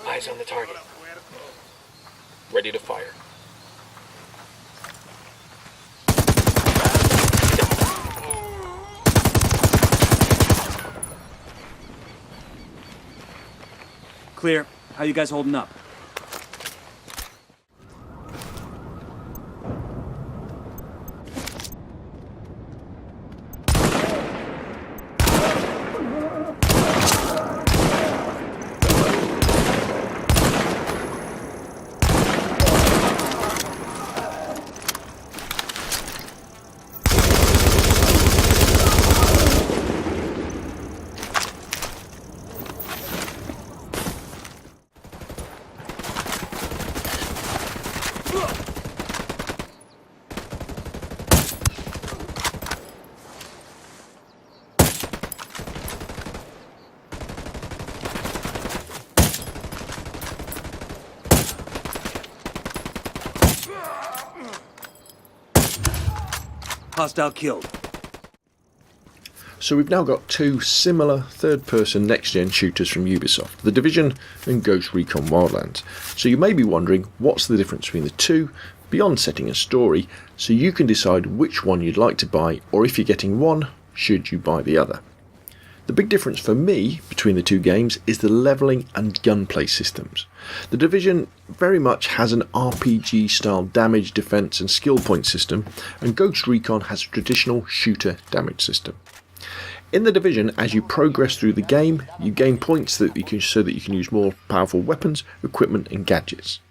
Eyes on the target. Ready to fire. Clear. How you guys holding up? Hostile killed. So we've now got two similar third-person next-gen shooters from Ubisoft, The Division and Ghost Recon Wildlands. So you may be wondering, what's the difference between the two, beyond setting a story, so you can decide which one you'd like to buy, or if you're getting one, should you buy the other. The big difference for me between the two games is the levelling and gunplay systems. The Division very much has an RPG style damage, defence and skill point system, and Ghost Recon has a traditional shooter damage system. In the Division, as you progress through the game, you gain points so that you can use more powerful weapons, equipment and gadgets.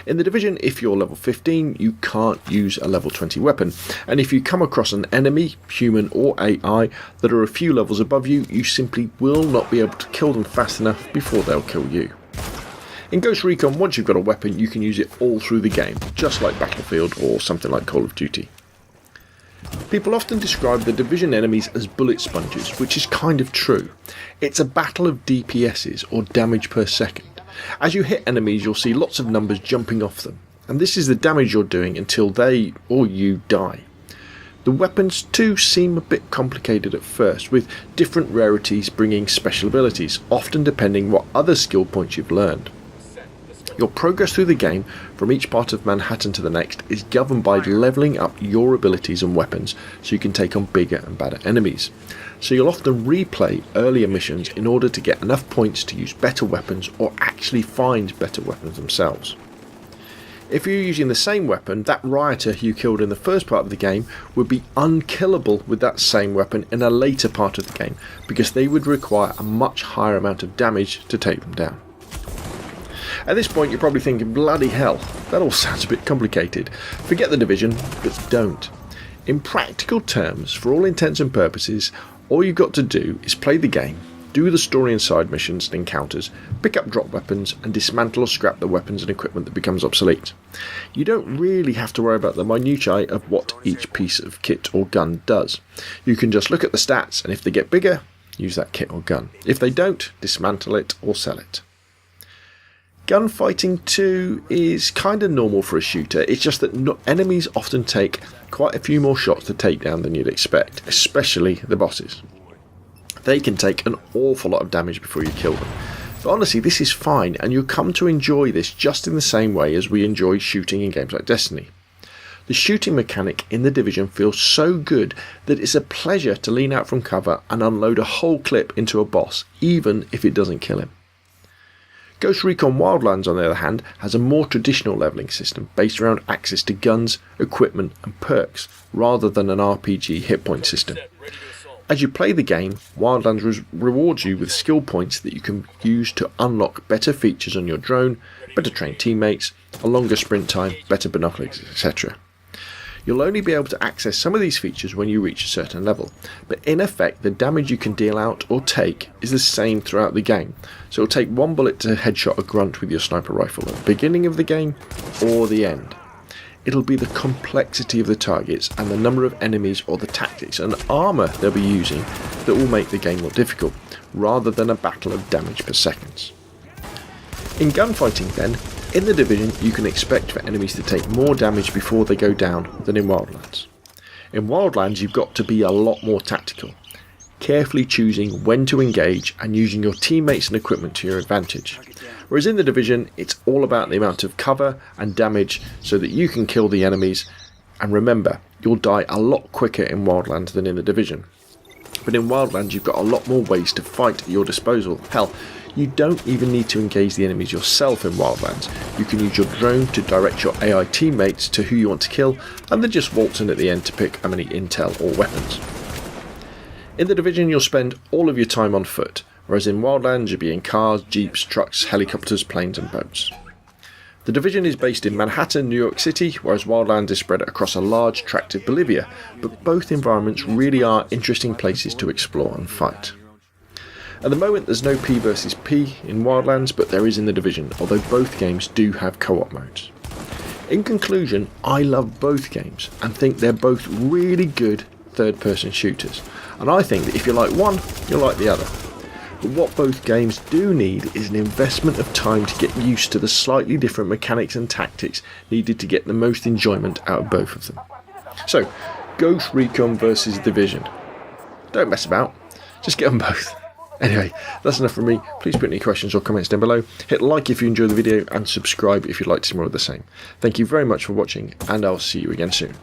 In the Division, if you're level 15, you can't use a level 20 weapon, and if you come across an enemy, human or AI, that are a few levels above you, you simply will not be able to kill them fast enough before they'll kill you. In Ghost Recon, once you've got a weapon, you can use it all through the game, just like Battlefield or something like Call of Duty. People often describe the Division enemies as bullet sponges, which is kind of true. It's a battle of DPSs, or damage per second. As you hit enemies, you'll see lots of numbers jumping off them, and this is the damage you're doing until they or you die. The weapons too seem a bit complicated at first, with different rarities bringing special abilities, often depending what other skill points you've learned. Your progress through the game, from each part of Manhattan to the next, is governed by levelling up your abilities and weapons so you can take on bigger and badder enemies. So you'll often replay earlier missions in order to get enough points to use better weapons or actually find better weapons themselves. If you're using the same weapon, that rioter you killed in the first part of the game would be unkillable with that same weapon in a later part of the game, because they would require a much higher amount of damage to take them down. At this point you're probably thinking, bloody hell, that all sounds a bit complicated. Forget the Division, but don't. In practical terms, for all intents and purposes, all you've got to do is play the game, do the story and side missions and encounters, pick up drop weapons and dismantle or scrap the weapons and equipment that becomes obsolete. You don't really have to worry about the minutiae of what each piece of kit or gun does. You can just look at the stats, and if they get bigger, use that kit or gun. If they don't, dismantle it or sell it. Gunfighting too is kind of normal for a shooter, it's just that enemies often take quite a few more shots to take down than you'd expect, especially the bosses. They can take an awful lot of damage before you kill them. But honestly, this is fine, and you'll come to enjoy this just in the same way as we enjoy shooting in games like Destiny. The shooting mechanic in The Division feels so good that it's a pleasure to lean out from cover and unload a whole clip into a boss, even if it doesn't kill him. Ghost Recon Wildlands, on the other hand, has a more traditional levelling system based around access to guns, equipment and perks, rather than an RPG hit point system. As you play the game, Wildlands rewards you with skill points that you can use to unlock better features on your drone, better trained teammates, a longer sprint time, better binoculars, etc. You'll only be able to access some of these features when you reach a certain level, but in effect the damage you can deal out or take is the same throughout the game, so it'll take one bullet to headshot a grunt with your sniper rifle at the beginning of the game or the end. It'll be the complexity of the targets and the number of enemies or the tactics and armour they'll be using that will make the game more difficult, rather than a battle of damage per seconds. In gunfighting then, in The Division you can expect for enemies to take more damage before they go down than in Wildlands. In Wildlands you've got to be a lot more tactical. carefully choosing when to engage and using your teammates and equipment to your advantage. Whereas in The Division, it's all about the amount of cover and damage so that you can kill the enemies, and remember, you'll die a lot quicker in Wildlands than in The Division. But in Wildlands you've got a lot more ways to fight at your disposal. Hell, you don't even need to engage the enemies yourself in Wildlands. You can use your drone to direct your AI teammates to who you want to kill, and then just waltz in at the end to pick any intel or weapons. In The Division you'll spend all of your time on foot, whereas in Wildlands you'll be in cars, jeeps, trucks, helicopters, planes and boats. The Division is based in Manhattan, New York City, whereas Wildlands is spread across a large tract of Bolivia, but both environments really are interesting places to explore and fight. At the moment there's no P versus P in Wildlands, but there is in The Division, although both games do have co-op modes. In conclusion, I love both games and think they're both really good third-person shooters, and I think that if you like one, you'll like the other. But what both games do need is an investment of time to get used to the slightly different mechanics and tactics needed to get the most enjoyment out of both of them. So, Ghost Recon versus Division. Don't mess about, just get them both. Anyway, that's enough from me. Please put any questions or comments down below. Hit like if you enjoyed the video and subscribe if you'd like to see more of the same. Thank you very much for watching, and I'll see you again soon.